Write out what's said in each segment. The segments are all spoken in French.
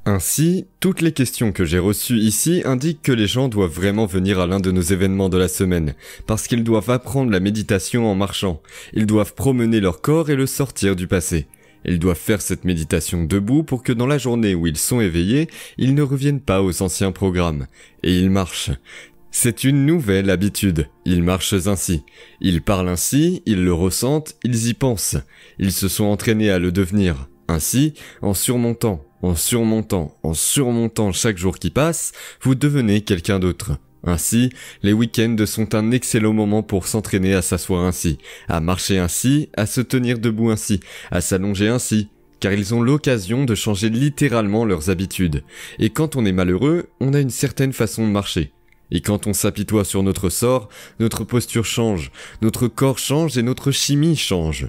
Ainsi, toutes les questions que j'ai reçues ici indiquent que les gens doivent vraiment venir à l'un de nos événements de la semaine, parce qu'ils doivent apprendre la méditation en marchant, ils doivent promener leur corps et le sortir du passé. Ils doivent faire cette méditation debout pour que dans la journée où ils sont éveillés, ils ne reviennent pas aux anciens programmes. Et ils marchent. C'est une nouvelle habitude. Ils marchent ainsi. Ils parlent ainsi, ils le ressentent, ils y pensent. Ils se sont entraînés à le devenir. Ainsi, en surmontant chaque jour qui passe, vous devenez quelqu'un d'autre. Ainsi, les week-ends sont un excellent moment pour s'entraîner à s'asseoir ainsi, à marcher ainsi, à se tenir debout ainsi, à s'allonger ainsi, car ils ont l'occasion de changer littéralement leurs habitudes. Et quand on est malheureux, on a une certaine façon de marcher. Et quand on s'apitoie sur notre sort, notre posture change, notre corps change et notre chimie change.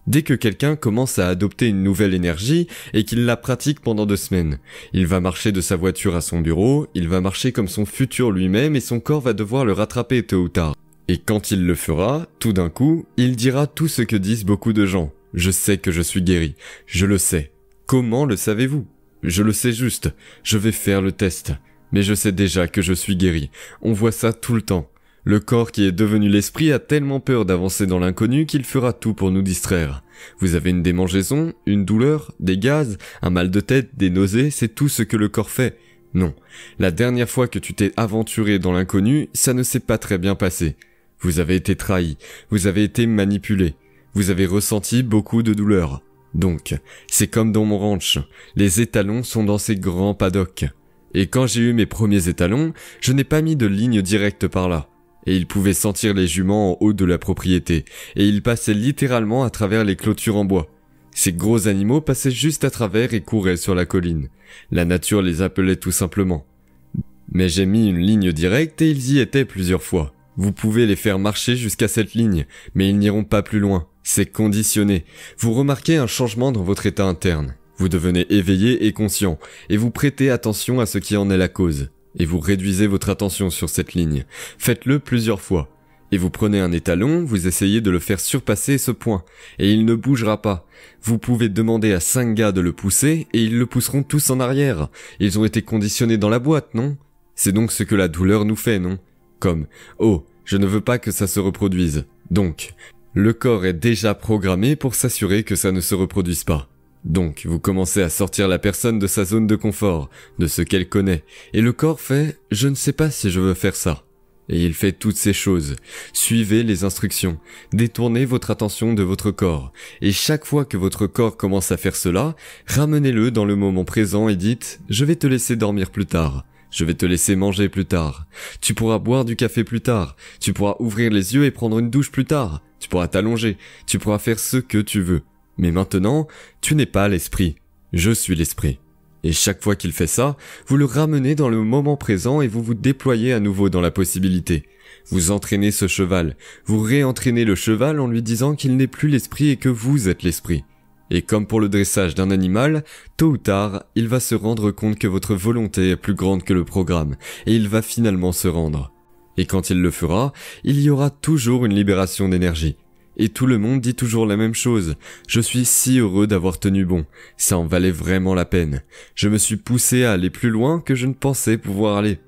Dès que quelqu'un commence à adopter une nouvelle énergie et qu'il la pratique pendant 2 semaines, il va marcher de sa voiture à son bureau, il va marcher comme son futur lui-même et son corps va devoir le rattraper tôt ou tard. Et quand il le fera, tout d'un coup, il dira tout ce que disent beaucoup de gens. Je sais que je suis guéri. Je le sais. Comment le savez-vous? Je le sais juste. Je vais faire le test. Mais je sais déjà que je suis guéri. On voit ça tout le temps. Le corps qui est devenu l'esprit a tellement peur d'avancer dans l'inconnu qu'il fera tout pour nous distraire. Vous avez une démangeaison, une douleur, des gaz, un mal de tête, des nausées, c'est tout ce que le corps fait. Non. La dernière fois que tu t'es aventuré dans l'inconnu, ça ne s'est pas très bien passé. Vous avez été trahi, vous avez été manipulé, vous avez ressenti beaucoup de douleur. Donc, c'est comme dans mon ranch, les étalons sont dans ces grands paddocks. Et quand j'ai eu mes premiers étalons, je n'ai pas mis de ligne directe par là. Et ils pouvaient sentir les juments en haut de la propriété, et ils passaient littéralement à travers les clôtures en bois. Ces gros animaux passaient juste à travers et couraient sur la colline. La nature les appelait tout simplement. Mais j'ai mis une ligne directe et ils y étaient plusieurs fois. Vous pouvez les faire marcher jusqu'à cette ligne, mais ils n'iront pas plus loin. C'est conditionné. Vous remarquez un changement dans votre état interne. Vous devenez éveillé et conscient, et vous prêtez attention à ce qui en est la cause. Et vous réduisez votre attention sur cette ligne. Faites-le plusieurs fois. Et vous prenez un étalon, vous essayez de le faire surpasser ce point, et il ne bougera pas. Vous pouvez demander à 5 gars de le pousser, et ils le pousseront tous en arrière. Ils ont été conditionnés dans la boîte, non? C'est donc ce que la douleur nous fait, non? Comme, oh, je ne veux pas que ça se reproduise. Donc, le corps est déjà programmé pour s'assurer que ça ne se reproduise pas. Donc, vous commencez à sortir la personne de sa zone de confort, de ce qu'elle connaît, et le corps fait « je ne sais pas si je veux faire ça ». Et il fait toutes ces choses. Suivez les instructions, détournez votre attention de votre corps, et chaque fois que votre corps commence à faire cela, ramenez-le dans le moment présent et dites « je vais te laisser dormir plus tard ». Je vais te laisser manger plus tard. Tu pourras boire du café plus tard. Tu pourras ouvrir les yeux et prendre une douche plus tard. Tu pourras t'allonger. Tu pourras faire ce que tu veux. Mais maintenant, tu n'es pas l'esprit. Je suis l'esprit. Et chaque fois qu'il fait ça, vous le ramenez dans le moment présent et vous vous déployez à nouveau dans la possibilité. Vous entraînez ce cheval. Vous réentraînez le cheval en lui disant qu'il n'est plus l'esprit et que vous êtes l'esprit. Et comme pour le dressage d'un animal, tôt ou tard, il va se rendre compte que votre volonté est plus grande que le programme, et il va finalement se rendre. Et quand il le fera, il y aura toujours une libération d'énergie. Et tout le monde dit toujours la même chose. Je suis si heureux d'avoir tenu bon. Ça en valait vraiment la peine. Je me suis poussé à aller plus loin que je ne pensais pouvoir aller.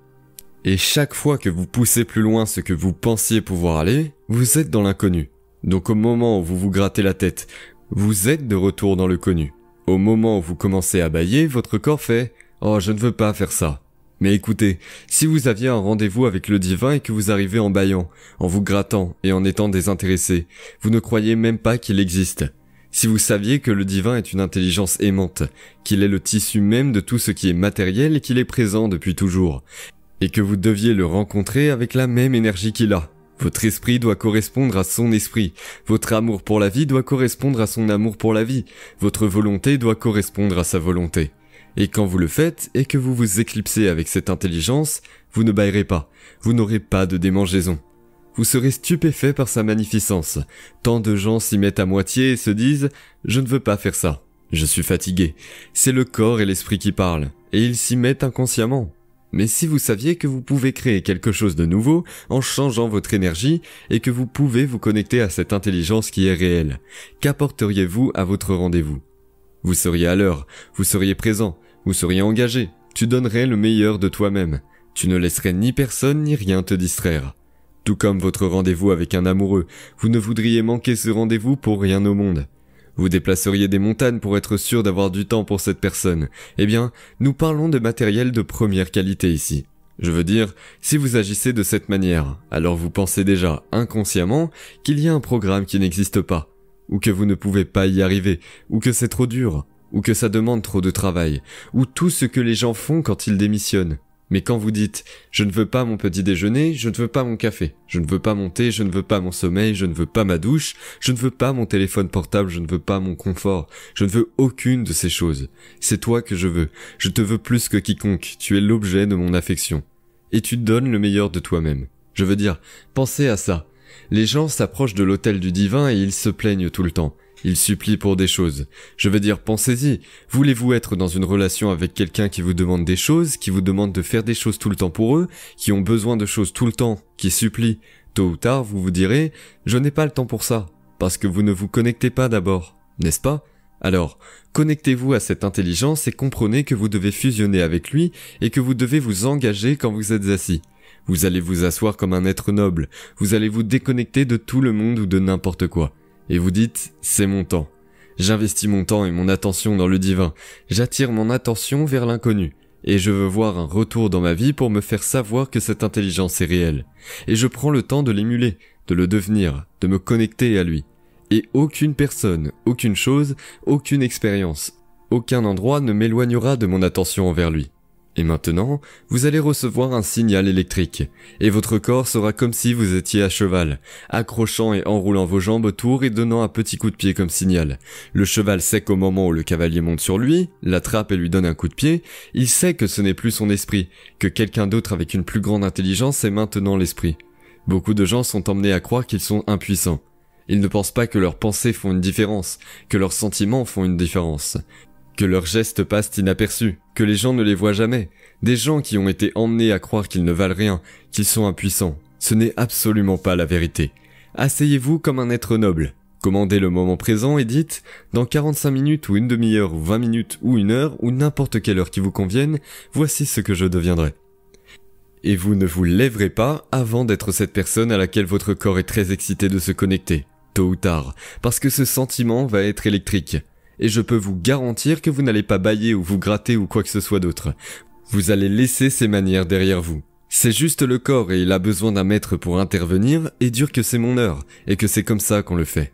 Et chaque fois que vous poussez plus loin ce que vous pensiez pouvoir aller, vous êtes dans l'inconnu. Donc au moment où vous vous grattez la tête, vous êtes de retour dans le connu. Au moment où vous commencez à bâiller, votre corps fait « Oh, je ne veux pas faire ça ». Mais écoutez, si vous aviez un rendez-vous avec le divin et que vous arrivez en bâillant, en vous grattant et en étant désintéressé, vous ne croyez même pas qu'il existe. Si vous saviez que le divin est une intelligence aimante, qu'il est le tissu même de tout ce qui est matériel et qu'il est présent depuis toujours, et que vous deviez le rencontrer avec la même énergie qu'il a, votre esprit doit correspondre à son esprit, votre amour pour la vie doit correspondre à son amour pour la vie, votre volonté doit correspondre à sa volonté. Et quand vous le faites et que vous vous éclipsez avec cette intelligence, vous ne bâillerez pas, vous n'aurez pas de démangeaison. Vous serez stupéfait par sa magnificence. Tant de gens s'y mettent à moitié et se disent « Je ne veux pas faire ça, je suis fatigué ». C'est le corps et l'esprit qui parlent, et ils s'y mettent inconsciemment. Mais si vous saviez que vous pouvez créer quelque chose de nouveau en changeant votre énergie et que vous pouvez vous connecter à cette intelligence qui est réelle, qu'apporteriez-vous à votre rendez-vous? Vous seriez à l'heure, vous seriez présent, Vous seriez engagé, tu donnerais le meilleur de toi-même. Tu ne laisserais ni personne ni rien te distraire. Tout comme votre rendez-vous avec un amoureux, vous ne voudriez manquer ce rendez-vous pour rien au monde. Vous déplaceriez des montagnes pour être sûr d'avoir du temps pour cette personne. Eh bien, nous parlons de matériel de première qualité ici. Je veux dire, si vous agissez de cette manière, alors vous pensez déjà, inconsciemment, qu'il y a un programme qui n'existe pas, ou que vous ne pouvez pas y arriver, ou que c'est trop dur, ou que ça demande trop de travail, ou tout ce que les gens font quand ils démissionnent. Mais quand vous dites « je ne veux pas mon petit déjeuner, je ne veux pas mon café, je ne veux pas mon thé, je ne veux pas mon sommeil, je ne veux pas ma douche, je ne veux pas mon téléphone portable, je ne veux pas mon confort, je ne veux aucune de ces choses. C'est toi que je veux, je te veux plus que quiconque, tu es l'objet de mon affection. » Et tu donnes le meilleur de toi-même. Je veux dire, pensez à ça. Les gens s'approchent de l'autel du divin et ils se plaignent tout le temps. Ils supplient pour des choses. Je veux dire, pensez-y. Voulez-vous être dans une relation avec quelqu'un qui vous demande des choses, qui vous demande de faire des choses tout le temps pour eux, qui ont besoin de choses tout le temps, qui supplie? Tôt ou tard, vous vous direz, je n'ai pas le temps pour ça, parce que vous ne vous connectez pas d'abord, n'est-ce pas? Alors, connectez-vous à cette intelligence et comprenez que vous devez fusionner avec lui et que vous devez vous engager quand vous êtes assis. Vous allez vous asseoir comme un être noble, vous allez vous déconnecter de tout le monde ou de n'importe quoi. Et vous dites, c'est mon temps. J'investis mon temps et mon attention dans le divin. J'attire mon attention vers l'inconnu. Et je veux voir un retour dans ma vie pour me faire savoir que cette intelligence est réelle. Et je prends le temps de l'émuler, de le devenir, de me connecter à lui. Et aucune personne, aucune chose, aucune expérience, aucun endroit ne m'éloignera de mon attention envers lui. Et maintenant, vous allez recevoir un signal électrique, et votre corps sera comme si vous étiez à cheval, accrochant et enroulant vos jambes autour et donnant un petit coup de pied comme signal. Le cheval sait qu'au moment où le cavalier monte sur lui, l'attrape et lui donne un coup de pied, il sait que ce n'est plus son esprit, que quelqu'un d'autre avec une plus grande intelligence est maintenant l'esprit. Beaucoup de gens sont emmenés à croire qu'ils sont impuissants. Ils ne pensent pas que leurs pensées font une différence, que leurs sentiments font une différence, que leurs gestes passent inaperçus, que les gens ne les voient jamais. Des gens qui ont été emmenés à croire qu'ils ne valent rien, qu'ils sont impuissants. Ce n'est absolument pas la vérité. Asseyez-vous comme un être noble. Commandez le moment présent et dites, dans 45 minutes ou une demi-heure ou 20 minutes ou une heure ou n'importe quelle heure qui vous convienne, voici ce que je deviendrai. Et vous ne vous lèverez pas avant d'être cette personne à laquelle votre corps est très excité de se connecter, tôt ou tard, parce que ce sentiment va être électrique. Et je peux vous garantir que vous n'allez pas bâiller ou vous gratter ou quoi que ce soit d'autre. Vous allez laisser ces manières derrière vous. C'est juste le corps et il a besoin d'un maître pour intervenir et dire que c'est mon heure et que c'est comme ça qu'on le fait.